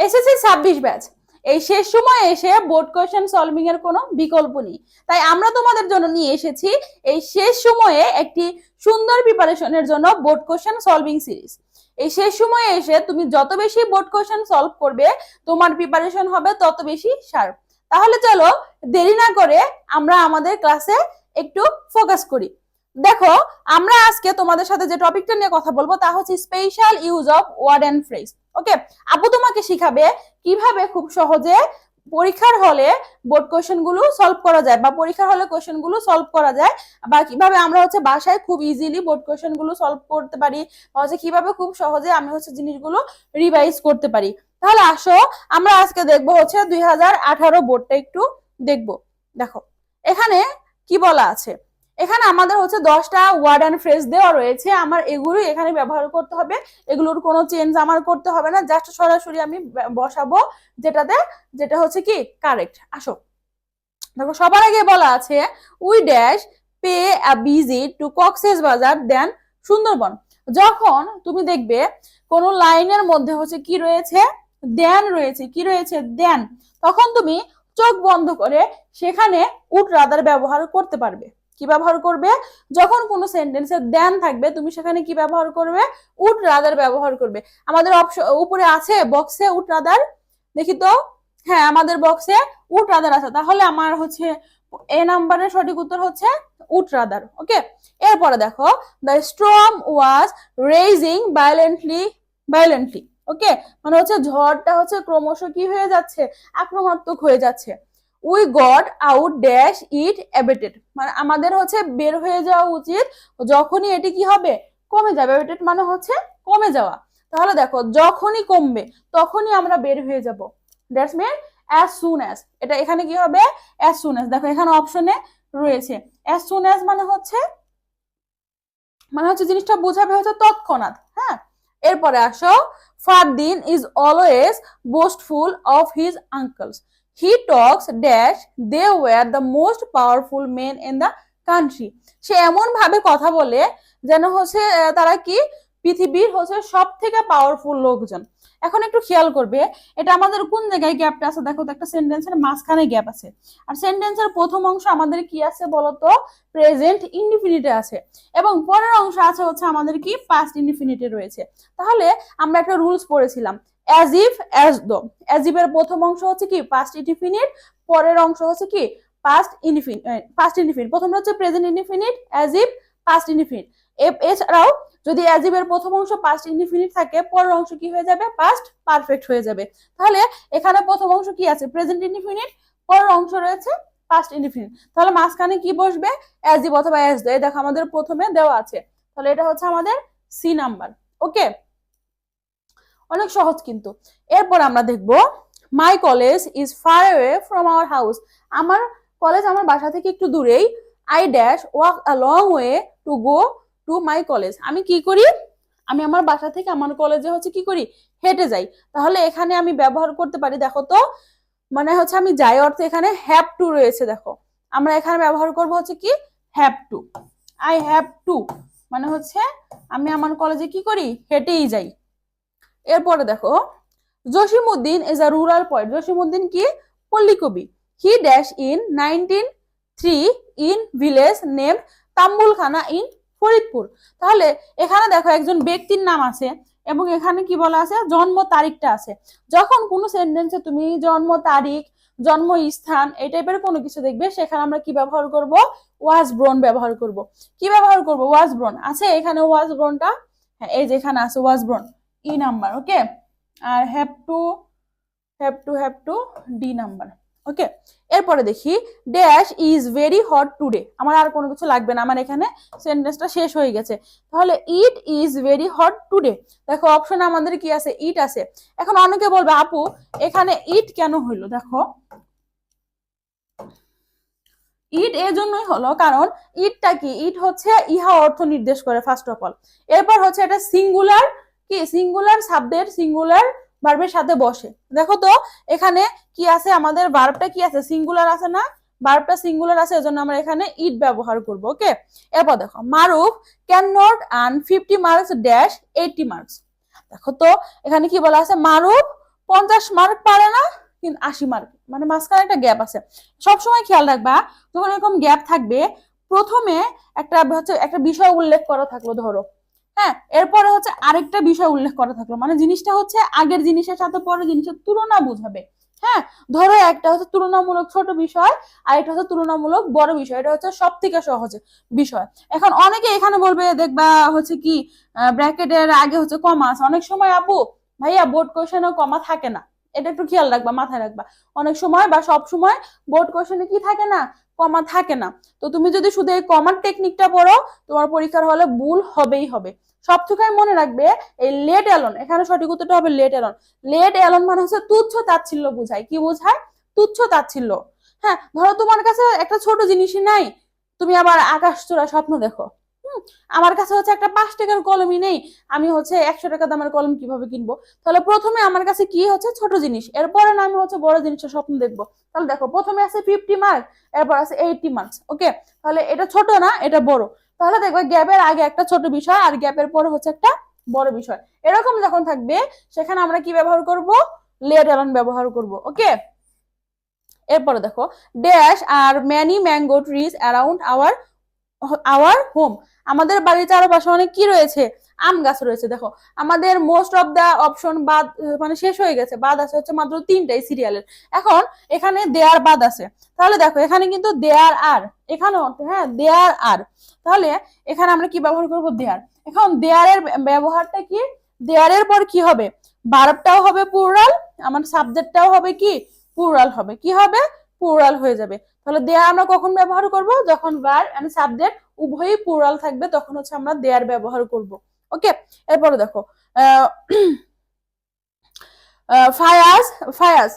SSC 26 batch, এই শেষ সময়ে এসে বোর্ড কোয়েশ্চেন সলভিং এর কোনো বিকল্প নেই। তাই আমরা তোমাদের জন্য নিয়ে এসেছি এই শেষ সময়ে একটি সুন্দর প্রিপারেশনের জন্য বোর্ড কোয়েশ্চেন সলভিং সিরিজ। এই শেষ সময়ে এসে তুমি যত বেশি বোর্ড কোয়েশ্চেন সলভ করবে তোমার প্রিপারেশন হবে তত বেশি শার্প। তাহলে চলো দেরি না করে আমরা আমাদের ক্লাসে একটু ফোকাস করি। দেখো, আমরা আজকে তোমাদের সাথে যে টপিকটা নিয়ে কথা বলবো তা হচ্ছে special use of word and phrase. Okay, আপু তোমাকে শিখাবে কিভাবে খুব সহজে পরীক্ষার হলে বোর্ড কোশ্চেন গুলো সলভ করা যায়, বা পরীক্ষার হলে কোশ্চেন গুলো সলভ করা যায়, বা কিভাবে আমরা হচ্ছে বাসায় খুব ইজিলি বোর্ড কোশ্চেন গুলো সলভ করতে পারি, বা হচ্ছে কিভাবে খুব সহজে আমি হচ্ছে জিনিসগুলো রিভাইজ করতে পারি। তাহলে আসো আমরা আজকে দেখবো হচ্ছে 2018 বোর্ডটা একটু দেখবো। দেখো এখানে কি বলা আছে, এখানে আমাদের হচ্ছে 10টা ওয়ার্ড এন্ড ফ্রেজ দেওয়া রয়েছে, আমার এগুলোই এখানে ব্যবহার করতে হবে, এগুলোর কোনো চেঞ্জ আমার করতে হবে না, জাস্ট সরাসরি আমি বসাবো যেটা হচ্ছে কি কারেক্ট। আসো দেখো, সবার আগে বলা আছে we dash pay a visit to Cox's Bazar then Sundarban. যখন তুমি দেখবে কোন লাইনের মধ্যে হচ্ছে কি রয়েছে, দেন রয়েছে, কি রয়েছে দেন, তখন তুমি চোখ বন্ধ করে সেখানে উড রাদার ব্যবহার করতে পারবে। কি ব্যবহার করবে? যখন কোনো সেন্টেন্সে দেন থাকবে তুমি সেখানে কি ব্যবহার করবে? উড রাদার ব্যবহার করবে। আমাদের অপশন উপরে আছে বক্সে উড রাদার, দেখি তো। হ্যাঁ, আমাদের বক্সে উড রাদার আছে, তাহলে আমার হচ্ছে এ নাম্বারের সঠিক উত্তর হচ্ছে উড রাদার। ওকে, এরপরে দেখো the storm was raging violently. Okay, মানে হচ্ছে ঝড়টা হচ্ছে ক্রমশ কি হয়ে যাচ্ছে, আক্রমণাত্মক হয়ে যাচ্ছে। We got out dash it abated, মানে আমাদের হচ্ছে বের হয়ে যাওয়া উচিত যখনই এটি কি হবে, কমে যাবে। অ্যাবেটেড মানে হচ্ছে কমে যাওয়া। তাহলে দেখো যখনই কমবে তখনই আমরা বের হয়ে যাব, that's mean as soon as. এটা এখানে কি হবে? As soon as. দেখো এখানে অপশনে রয়েছে অ্যাজ সুন অ্যাজ, মানে হচ্ছে জিনিসটা বোঝাবে হচ্ছে তৎক্ষণাৎ। হ্যাঁ, এরপরে আসো Fardin is always boastful of his uncles, he talks dash they were the most powerful men in the country. সে এমন ভাবে কথা বলে যেন হচ্ছে তারা কি পৃথিবীর হচ্ছে সব থেকে পাওয়ারফুল লোকজন। এখন একটু খেয়াল করবে এটা আমাদের কোন জায়গায় গ্যাপটা আছে। দেখো তো একটা সেন্টেন্সের মাঝখানে গ্যাপ আছে, আর সেন্টেন্সের প্রথম অংশ আমাদের কি আছে বলতো, প্রেজেন্ট ইনডিফিনিটে আছে, এবং পরের অংশ আছে হচ্ছে আমাদের কি পাস্ট ইনডিফিনিটে রয়েছে। তাহলে আমরা একটা রুলস পড়েছিলাম as if as though. As if এর প্রথম অংশ হচ্ছে কি পাস্ট ইনডিফিনিট, পরের অংশ হচ্ছে কি পাস্ট ইনডিফিনিট। প্রথমটা হচ্ছে present indefinite, as if, past indefinite. এছাড়াও যদি অ্যাজ ইফ এর প্রথম অংশ পাস্ট ইনডিফিনিট থাকে পরের অংশ কি হয়ে যাবে, পাস্ট পারফেক্ট হয়ে যাবে। তাহলে এখানে প্রথম অংশ কি আছে, প্রেজেন্ট ইনডিফিনিট, পরের অংশ রয়েছে পাস্ট ইনডিফিনিট। তাহলে মাঝখানে কি বসবে, অ্যাজ ইফ অথবা অ্যাজ দো। দেখো আমাদের প্রথমে দেওয়া আছে, তাহলে এটা হচ্ছে আমাদের সি নাম্বার। ওকে, অনেক সহজ কিন্তু। এরপর আমরা দেখব my college is far away from our house. আমার কলেজ আমার বাসা থেকে একটু দূরেই। I dash walk a long way to go to my college. আমি কি করি, আমি আমার বাসা থেকে আমার কলেজে হচ্ছে কি করি, হেঁটে যাই। তাহলে এখানে আমি ব্যবহার করতে পারি, দেখো তো, মানে হচ্ছে আমি যাই অর্থে এখানে হ্যাভ টু রয়েছে। দেখো আমরা এখানে ব্যবহার করব হচ্ছে কি have to. I have to মানে হচ্ছে আমি আমার কলেজে কি করি, হেঁটেই যাই। এরপরে দেখো Jasimuddin is a rural poet. Jasimuddin কি পল্লী কবি। He dash in 1903 in village name Tambulkhana in Faridpur. তাহলে এখানে দেখো একজন ব্যক্তির নাম আছে এবং এখানে কি বলা আছে, জন্ম তারিখটা আছে। যখন কোনো সেন্টেন্সে তুমি জন্ম তারিখ, জন্ম স্থান এই টাইপের কোনো কিছু দেখবে সেখানে আমরা কি ব্যবহার করব, ওয়াজ ব্রন ব্যবহার করব। কি ব্যবহার করব, ওয়াজ ব্রন আছে এখানে, ওয়াজ ব্রনটা হ্যাঁ এই যে এখানে আছে was born, E number. Okay, আর have to D number. Okay, এরপরে দেখি dash is very hot today. আমার আর কোনো কিছু লাগবে না, আমার এখানে সেন্টেন্সটা শেষ হয়ে গেছে। তাহলে it is very hot today. দেখো অপশনে আমাদের কি আছে, ইট আছে। এখন অনেকে বলবে আপু এখানে ইট কেন হইলো, দেখো ইট এর জন্যই হলো কারণ ইটটা কি, ইট হচ্ছে ইহা অর্থ নির্দেশ করে ফার্স্ট অফ অল। এরপর হচ্ছে এটা সিঙ্গুলার, কি সিঙ্গুলার সাবজেক্ট সিঙ্গুলার ভার্বের সাথে বসে। দেখো তো এখানে কি আছে, আমাদের ভার্বটা কি আছে, সিঙ্গুলার আছে না, ভার্বটা সিঙ্গুলার আছে, এজন্য আমরা এখানে ইট ব্যবহার করব। ওকে, এরপর দেখো Maruf can not earn 50 marks dash 80 marks. দেখো তো এখানে কি বলা আছে, মারুফ 50 মার্ক পারে না, কিন্তু 80 মার্ক, মানে মাঝখানে একটা গ্যাপ আছে। সবসময় খেয়াল রাখবা যখন এরকম গ্যাপ থাকবে, প্রথমে একটা বিষয় উল্লেখ করা থাকলো ধরো, হ্যাঁ, এরপরে হচ্ছে আরেকটা বিষয় উল্লেখ করা থাকলো, মানে জিনিসটা হচ্ছে আগের জিনিসের সাথে পরের জিনিসের তুলনা বোঝাবে। হ্যাঁ, ধরো একটা হচ্ছে তুলনামূলক ছোট বিষয়, আর একটা হচ্ছে তুলনামূলক বড় বিষয়, এটা হচ্ছে সব থেকে সহজ বিষয়। এখন অনেকে এখানে বলবে, দেখবা হচ্ছে কি ব্র্যাকেটের আগে হচ্ছে কমা আছে, অনেক সময় আপু ভাইয়া বোর্ড কোশ্চেনে কমা থাকে না, এটা একটু খেয়াল রাখবা, মাথায় রাখবা। অনেক সময় বা সব সময় বোর্ড কোশ্চেনে কি থাকে না, কমা থাকে না। তো তুমি যদি শুধু এই কমার টেকনিকটা পড়ো, তোমার পরীক্ষার হলে ভুল হবেই হবে। সব থেকে মনে রাখবে এই লেট অ্যালন, এখানে সঠিক উত্তরটা হবে লেট অ্যালন। লেট অ্যালন মানে হচ্ছে তুচ্ছ তাচ্ছিল্য বোঝায়। কি বোঝায়? তুচ্ছ তাচ্ছিল্য। হ্যাঁ, ধরো তোমার কাছে একটা ছোট জিনিসই নাই, তুমি আবার আকাশ চূড়া স্বপ্ন দেখো। আমার কাছে হচ্ছে একটা 5 টাকার কলমই নেই, আমি হচ্ছে 100 টাকা দামের কলম কিভাবে কিনবো? তাহলে প্রথমে আমার কাছে কি হচ্ছে ছোট জিনিস, এরপরে না আমি হচ্ছে বড় জিনিসের স্বপ্ন দেখবো। তাহলে দেখো প্রথমে আছে 50 মার্ক, এরপর আছে 80 মার্কস। ওকে, তাহলে এটা ছোট না, এটা বড়। তাহলে দেখবে গ্যাপের আগে একটা ছোট বিষয় আর গ্যাপের পরে হচ্ছে একটা বড় বিষয়। এরকম যখন থাকবে সেখানে আমরা কি ব্যবহার করব? লেট অ্যালন ব্যবহার করব। ওকে, এরপরে দেখো, dash are many mango trees around our home. আমাদের বাড়ির চারপাশে অনেক কি রয়েছে? আম গাছ রয়েছে। দেখো আমাদের মোস্ট অফ দা অপশন বাদ, মানে শেষ হয়ে গেছে, বাদ আছে হচ্ছে মাত্র 3টাই সিরিয়ালের। এখন এখানে দেয়ার বাদ আছে, তাহলে দেখো এখানে কিন্তু দেয়ার আর, এখানেও হ্যাঁ দেয়ার আর, তাহলে এখানে আমরা কি ব্যবহার করব? দেয়ার। এখন দেয়ারের ব্যবহারটা কি? দেয়ারের পর কি হবে? ভার্বটাও হবে প্লুরাল, আমার সাবজেক্টটাও হবে কি? প্লুরাল হবে। কি হবে? প্লুরাল হয়ে যাবে। তাহলে দেয়ার আমরা কখন ব্যবহার করব? যখন ভার্ব এন্ড সাবজেক্ট উভয়ই প্লুরাল থাকবে, তখন হচ্ছে আমরা দেয়ার ব্যবহার করব। ওকে, এরপরে দেখো ফায়াজ,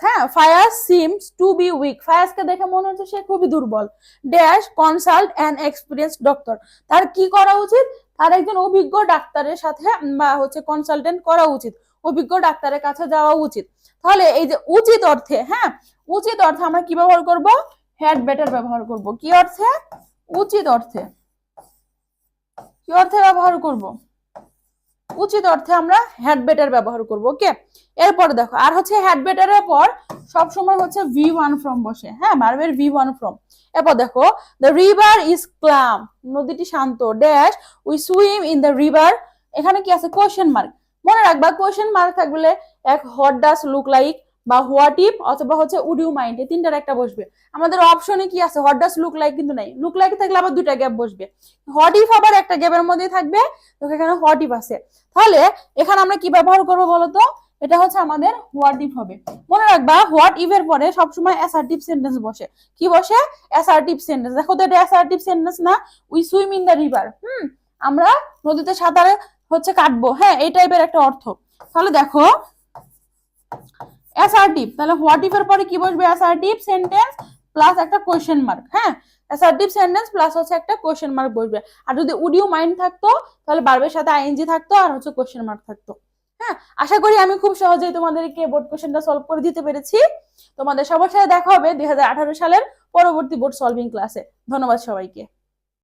হ্যাঁ, Fayaz seems to be weak. ফায়াজকে দেখে মনে হচ্ছে সে খুবই দুর্বল। Dash consult an experience doctor. তার কি করা উচিত? তার একজন অভিজ্ঞ ডাক্তারের সাথে বা হচ্ছে কনসালটেন্ট করা উচিত, অভিজ্ঞ ডাক্তারের কাছে যাওয়া উচিত। তাহলে এই যে উচিত অর্থে, হ্যাঁ, উচিত অর্থে আমরা কি ব্যবহার করব? হ্যাড বেটার ব্যবহার করব। কি অর্থে? উচিত অর্থে। কি অর্থে ব্যবহার করব? উচিত অর্থে আমরা হ্যাড বেটার ব্যবহার করব। ওকে, এরপরে দেখো আর হচ্ছে হ্যাড বেটারের পর সব সময় হচ্ছে V1 ফ্রম বসে, হ্যাঁ, ভার্বের V1 ফ্রম। এরপর দেখো দ্য রিভার ইজ ক্লাম, নদীটি শান্ত। Dash we swim in the river, এখানে কি আছে? Question mark. মনে রাখবা কোশ্চেন মার্ক থাকলে এক হোয়াট ডাজ লুক লাইক বা হোয়াট ইফ অথবা হচ্ছে উড ইউ মাইন্ড, এই তিনটার একটা বসবে। আমাদের অপশনে কি আছে? হোয়াট ডাজ লুক লাইক কিন্তু নাই, লুক লাইক থাকলে আবার 2টা গ্যাপ বসবে। হোয়াট ইফ আবার একটা গ্যাপের মধ্যে থাকবে, তো এখানে হোয়াট ইফ আছে। তাহলে এখানে আমরা কি ব্যবহার করবো বলতো? এটা হচ্ছে আমাদের হোয়াট ইফ হবে। মনে রাখবা হোয়াট ইফ এর পরে সবসময় অ্যাসার্টিভ সেন্টেন্স বসে। কি বসে? Assertive sentence. দেখো তো এটা অ্যাসার্টিভ সেন্টেন্স না? We swim in the river, আমরা নদীতে সাঁতারে হচ্ছে কাটবো, হ্যাঁ, এই টাইপের একটা অর্থ। তাহলে দেখো অ্যাসার্টিভ, তাহলে হোয়াট ইফ এর পরে কি বসবে? অ্যাসার্টিভ সেন্টেন্স প্লাস একটা কোশ্চেন মার্ক। হ্যাঁ, অ্যাসার্টিভ সেন্টেন্স প্লাস হচ্ছে একটা কোশ্চেন মার্ক বসবে। আর যদি উড ইউ মাইন্ড থাকতো তাহলে ভার্বের সাথে আইএনজি থাকতো আর হচ্ছে কোশ্চেন মার্ক থাকতো। হ্যাঁ, আশা করি আমি খুব সহজেই তোমাদেরকে বোর্ড কোশ্চেনটা সলভ করে দিতে পেরেছি। তোমাদের সবার সাথে দেখা হবে 2018 সালের পরবর্তী বোর্ড সলভিং ক্লাসে। ধন্যবাদ সবাইকে।